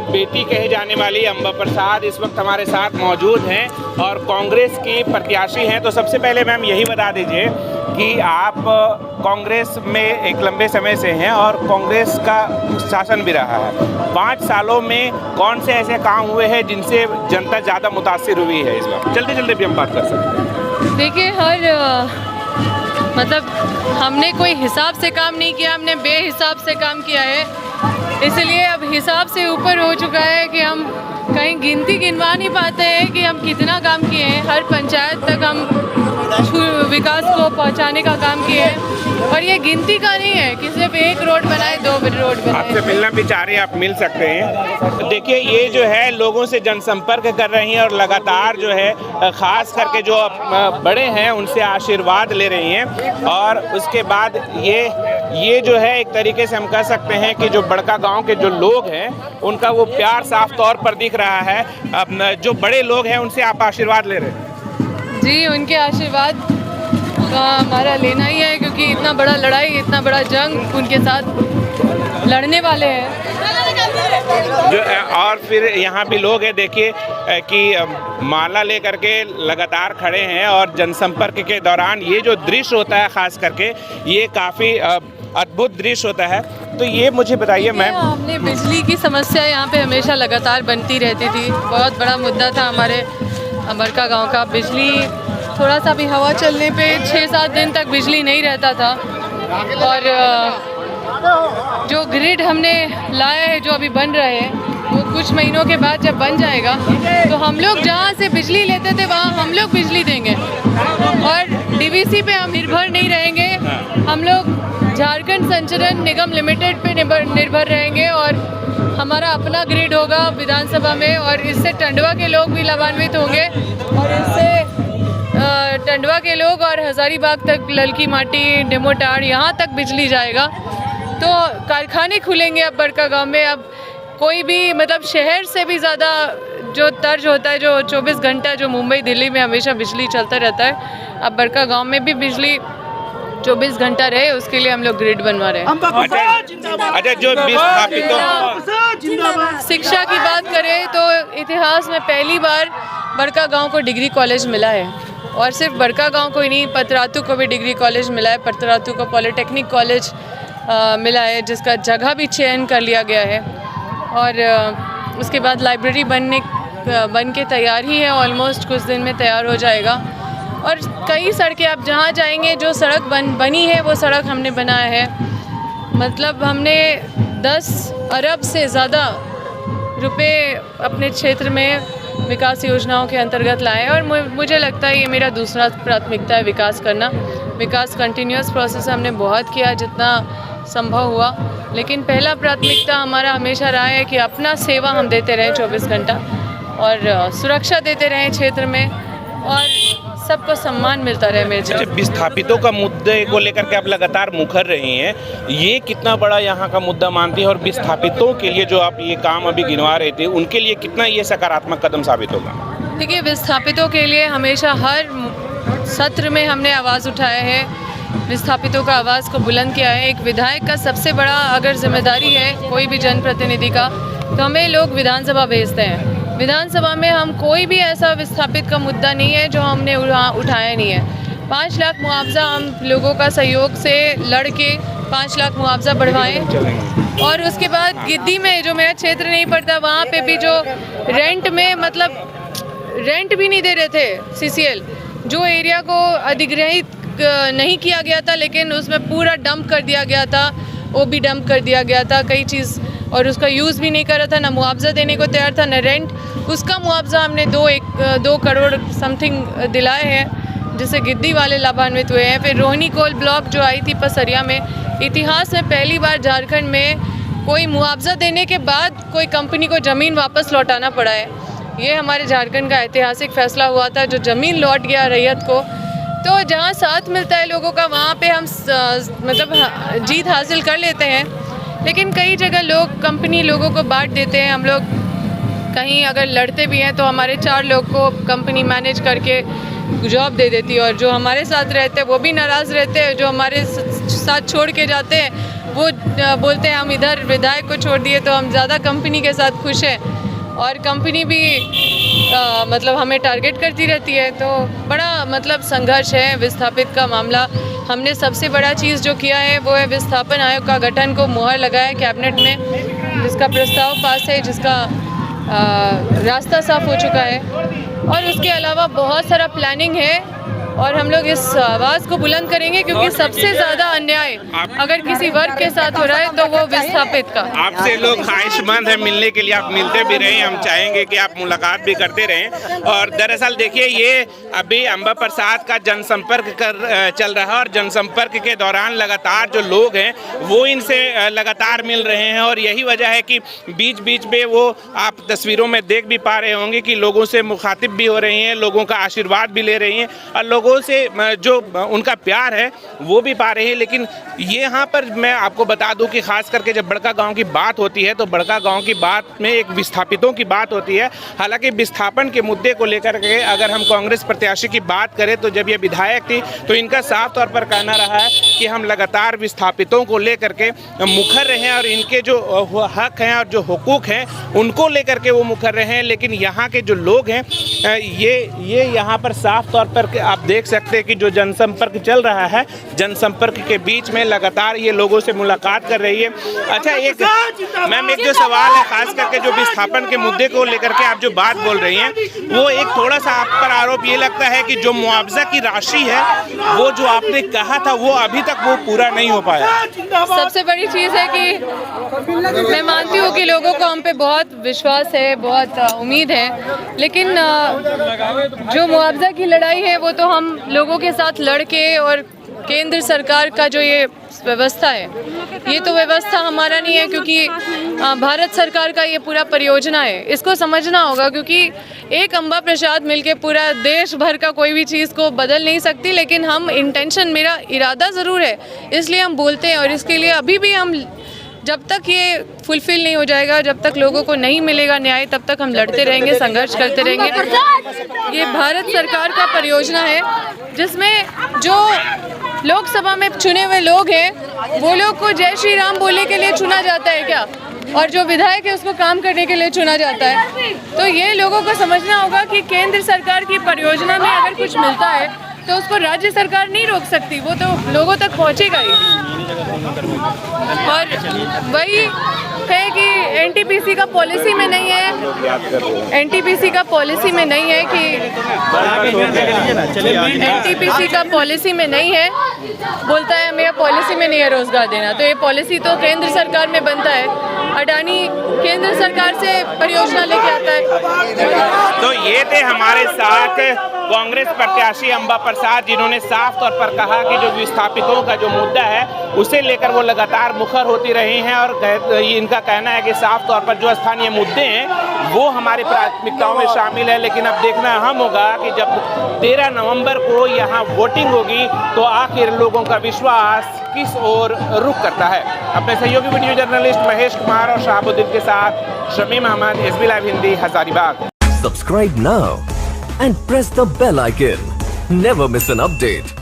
बेटी कहे जाने वाली अंबा प्रसाद इस वक्त हमारे साथ मौजूद हैं और कांग्रेस की प्रत्याशी हैं। तो सबसे पहले मैम यही बता दीजिए कि आप कांग्रेस में एक लंबे समय से हैं और कांग्रेस का शासन भी रहा है। 5 सालों में कौन से ऐसे काम हुए हैं जिनसे जनता ज़्यादा मुतासिर हुई है इस बार? जल्दी जल्दी भी हम बात कर सकते हैं। देखिए, मतलब हमने कोई हिसाब से काम नहीं किया, हमने बेहिसाब से काम किया है, इसलिए अब हिसाब से ऊपर हो चुका है कि हम कहीं गिनती गिनवा नहीं पाते हैं कि हम कितना काम किए हैं। हर पंचायत तक हम विकास को पहुंचाने का काम किए हैं और ये गिनती का नहीं है कि सिर्फ 1 रोड बनाए, 2 रोड बनाए। आपसे मिलना भी चाह रहे हैं, आप मिल सकते हैं। देखिए, ये जो है लोगों से जनसंपर्क कर रही हैं और लगातार जो है खास करके जो बड़े हैं उनसे आशीर्वाद ले रही हैं और उसके बाद ये जो है एक तरीके से हम कह सकते हैं कि जो बड़का गांव के जो लोग हैं उनका वो प्यार साफ तौर पर दिख रहा है। अब जो बड़े लोग हैं उनसे आप आशीर्वाद ले रहे हैं? जी, उनके आशीर्वाद का हमारा लेना ही है, क्योंकि इतना बड़ा लड़ाई, इतना बड़ा जंग उनके साथ लड़ने वाले हैं। जो और फिर यहाँ भी लोग हैं, देखिए कि माला लेकर के लगातार खड़े हैं और जनसंपर्क के दौरान ये जो दृश्य होता है खास करके ये काफ़ी अद्भुत दृश्य होता है। तो ये मुझे बताइए मैम, हमने बिजली की समस्या यहाँ पे हमेशा लगातार बनती रहती थी। बहुत बड़ा मुद्दा था हमारे अमरका गांव का। बिजली थोड़ा सा भी हवा चलने पे 6-7 दिन तक बिजली नहीं रहता था और जो ग्रिड हमने लाया है, जो अभी बन रहे हैं, वो कुछ महीनों के बाद जब बन जाएगा तो हम लोग जहाँ से बिजली लेते थे वहाँ हम लोग बिजली देंगे और डीवीसी पे हम निर्भर नहीं रहेंगे। हम लोग झारखंड संचरण निगम लिमिटेड पे निर्भर रहेंगे और हमारा अपना ग्रिड होगा विधानसभा में और इससे टंडवा के लोग भी लाभान्वित होंगे और इससे टंडवा के लोग और हजारीबाग तक, ललकी माटी, डेमोटाड़, यहाँ तक बिजली जाएगा। तो कारखाने खुलेंगे अब बड़का गांव में। अब कोई भी मतलब शहर से भी ज़्यादा जो तर्ज होता है, जो 24 घंटा जो मुंबई दिल्ली में हमेशा बिजली चलता रहता है, अब बड़का गांव में भी बिजली 24 घंटा रहे, उसके लिए हम लोग ग्रिड बनवा रहे हैं। अच्छा, जो शिक्षा की बात करें तो इतिहास में पहली बार बड़का गांव को डिग्री कॉलेज मिला है और सिर्फ बड़का गांव को ही नहीं, पतरातू को भी डिग्री कॉलेज मिला है। पतरातू को पॉलिटेक्निक कॉलेज मिला है जिसका जगह भी चयन कर लिया गया है और उसके बाद लाइब्रेरी बन के तैयार ही है, ऑलमोस्ट कुछ दिन में तैयार हो जाएगा। और कई सड़कें आप जहाँ जाएंगे, जो सड़क बनी है वो सड़क हमने बनाया है। मतलब हमने 10 अरब से ज़्यादा रुपए अपने क्षेत्र में विकास योजनाओं के अंतर्गत लाए और मुझे लगता है ये मेरा दूसरा प्राथमिकता है, विकास करना। विकास कंटिन्यूअस प्रोसेस हमने बहुत किया जितना संभव हुआ, लेकिन पहला प्राथमिकता हमारा हमेशा रहा है कि अपना सेवा हम देते रहें 24 घंटा और सुरक्षा देते रहें क्षेत्र में और सबको सम्मान मिलता रहे मेरे क्षेत्र। विस्थापितों का मुद्दे को लेकर के आप लगातार मुखर रही हैं, ये कितना बड़ा यहाँ का मुद्दा मानती है और विस्थापितों के लिए जो आप ये काम अभी गिनवा रहे थे उनके लिए कितना ये सकारात्मक कदम साबित होगा? देखिए, विस्थापितों के लिए हमेशा हर सत्र में हमने आवाज़ उठाया है, विस्थापितों का आवाज़ को बुलंद किया है। एक विधायक का सबसे बड़ा अगर जिम्मेदारी है कोई भी जनप्रतिनिधि का, तो हमें लोग विधानसभा भेजते हैं। विधानसभा में हम कोई भी ऐसा विस्थापित का मुद्दा नहीं है जो हमने उठाया नहीं है। 5 लाख मुआवजा हम लोगों का सहयोग से लड़ के 5 लाख मुआवजा बढ़वाएं और उसके बाद गिद्दी में जो मेरा क्षेत्र नहीं पड़ता वहाँ पे भी जो रेंट में मतलब रेंट भी नहीं दे रहे थे CCL, जो एरिया को अधिग्रहित नहीं किया गया था लेकिन उसमें पूरा डंप कर दिया गया था, वो भी डंप कर दिया गया था कई चीज़ और उसका यूज़ भी नहीं कर रहा था, ना मुआवजा देने को तैयार था, न रेंट। उसका मुआवजा हमने 2 करोड़ समथिंग दिलाए हैं जिससे गिद्दी वाले लाभान्वित हुए हैं। फिर रोहिणी कोल ब्लॉक जो आई थी पसरिया में, इतिहास में पहली बार झारखंड में कोई मुआवजा देने के बाद कोई कंपनी को ज़मीन वापस लौटाना पड़ा है। ये हमारे झारखंड का ऐतिहासिक फैसला हुआ था, जो ज़मीन लौट गया रैयत को। तो जहाँ साथ मिलता है लोगों का वहाँ पे हम मतलब जीत हासिल कर लेते हैं, लेकिन कई जगह कंपनी लोगों को बांट देते हैं। हम लोग कहीं अगर लड़ते भी हैं तो हमारे 4 लोग को कंपनी मैनेज करके जॉब दे देती है और जो हमारे साथ रहते हैं वो भी नाराज़ रहते हैं, जो हमारे साथ छोड़ के जाते हैं वो बोलते हैं हम इधर विधायक को छोड़ दिए तो हम ज़्यादा कंपनी के साथ खुश हैं, और कंपनी भी मतलब हमें टारगेट करती रहती है। तो बड़ा मतलब संघर्ष है विस्थापित का मामला। हमने सबसे बड़ा चीज़ जो किया है वो है विस्थापन आयोग का गठन को मुहर लगाया कैबिनेट में, जिसका प्रस्ताव पास है, जिसका रास्ता साफ हो चुका है, और उसके अलावा बहुत सारा प्लानिंग है, और हम लोग इस आवाज़ को बुलंद करेंगे क्योंकि सबसे ज़्यादा अन्याय अगर किसी वर्ग के साथ हो रहा है तो वो विस्थापित का। आपसे लोग ख्वाहिशमंद हैं मिलने के लिए, आप मिलते भी रहें, हम चाहेंगे कि आप मुलाकात भी करते रहें। और दरअसल देखिए, ये अभी अंबा प्रसाद का जनसंपर्क चल रहा है, और जनसंपर्क के दौरान लगातार जो लोग हैं वो इनसे लगातार मिल रहे हैं, और यही वजह है कि बीच बीच में वो आप तस्वीरों में देख भी पा रहे होंगे कि लोगों से मुखातिब भी हो रही हैं, लोगों का आशीर्वाद भी ले रही हैं, और लोगों से जो उनका प्यार है वो भी पा रहे हैं। लेकिन ये यहाँ पर मैं आपको बता दूं कि खास करके जब बड़का गांव की बात होती है तो बड़का गांव की बात में एक विस्थापितों की बात होती है। हालांकि विस्थापन के मुद्दे को लेकर के अगर हम कांग्रेस प्रत्याशी की बात करें तो जब ये विधायक थी तो इनका साफ तौर पर कहना रहा है कि हम लगातार विस्थापितों को लेकर के मुखर रहे हैं, और इनके जो हक हैं और जो हुकूक हैं उनको लेकर के वो मुखर रहे हैं। लेकिन यहाँ के जो लोग हैं ये यहाँ पर साफ तौर पर आप देख सकते हैं कि जो जनसंपर्क चल रहा है, जनसंपर्क के बीच में लगातार ये लोगों से मुलाकात कर रही है। अच्छा, एक मैम एक जो सवाल है खास करके जो विस्थापन के मुद्दे को लेकर के आप जो बात बोल रही हैं, वो एक थोड़ा सा आप पर आरोप ये लगता है कि जो मुआवजा की राशि है वो जो आपने कहा था वो अभी तक वो पूरा नहीं हो पाया। सबसे बड़ी चीज़ है कि मैं मानती हूँ कि लोगों को हम पे बहुत विश्वास है, बहुत उम्मीद है, लेकिन जो मुआवजा की लड़ाई है वो तो हम लोगों के साथ लड़के, और केंद्र सरकार का जो ये व्यवस्था है ये तो व्यवस्था हमारा नहीं है, क्योंकि भारत सरकार का ये पूरा परियोजना है, इसको समझना होगा। क्योंकि एक अंबा प्रसाद मिलके पूरा देश भर का कोई भी चीज़ को बदल नहीं सकती, लेकिन हम इंटेंशन, मेरा इरादा ज़रूर है, इसलिए हम बोलते हैं, और इसके लिए अभी भी हम जब तक ये फुलफिल नहीं हो जाएगा, जब तक लोगों को नहीं मिलेगा न्याय, तब तक हम लड़ते रहेंगे, संघर्ष करते रहेंगे। ये भारत सरकार का परियोजना है जिसमें जो लोकसभा में चुने हुए लोग हैं वो लोग को जय श्री राम बोलने के लिए चुना जाता है क्या, और जो विधायक है उसको काम करने के लिए चुना जाता है। तो ये लोगों को समझना होगा कि केंद्र सरकार की परियोजना में अगर कुछ मिलता है तो उसको राज्य सरकार नहीं रोक सकती, वो तो लोगों तक पहुंचेगा ही। और वही है कि एनटीपीसी का पॉलिसी में नहीं है, एनटीपीसी का पॉलिसी में नहीं है कि एनटीपीसी का पॉलिसी में नहीं है, बोलता है मेरा पॉलिसी में नहीं है रोजगार देना, तो ये पॉलिसी तो केंद्र सरकार में बनता है। अडानी केंद्र सरकार से परियोजना लेके आता है। तो ये थे हमारे साथ कांग्रेस प्रत्याशी अंबा प्रसाद, जिन्होंने साफ तौर पर कहा कि जो विस्थापितों का जो मुद्दा है उसे लेकर वो लगातार मुखर होती रही हैं, और इनका कहना है कि साफ तौर पर जो स्थानीय मुद्दे हैं वो हमारी प्राथमिकताओं में शामिल है। लेकिन अब देखना अहम होगा कि जब 13 नवंबर को यहाँ वोटिंग होगी तो आखिर लोगों का विश्वास किस ओर रुख करता है। अपने सहयोगी वीडियो जर्नलिस्ट महेश कुमार और शहाबुद्दीन के साथ Shamim Ahmed, SB live Hindi, Hazaribagh. Subscribe now and press the bell icon. Never miss an update.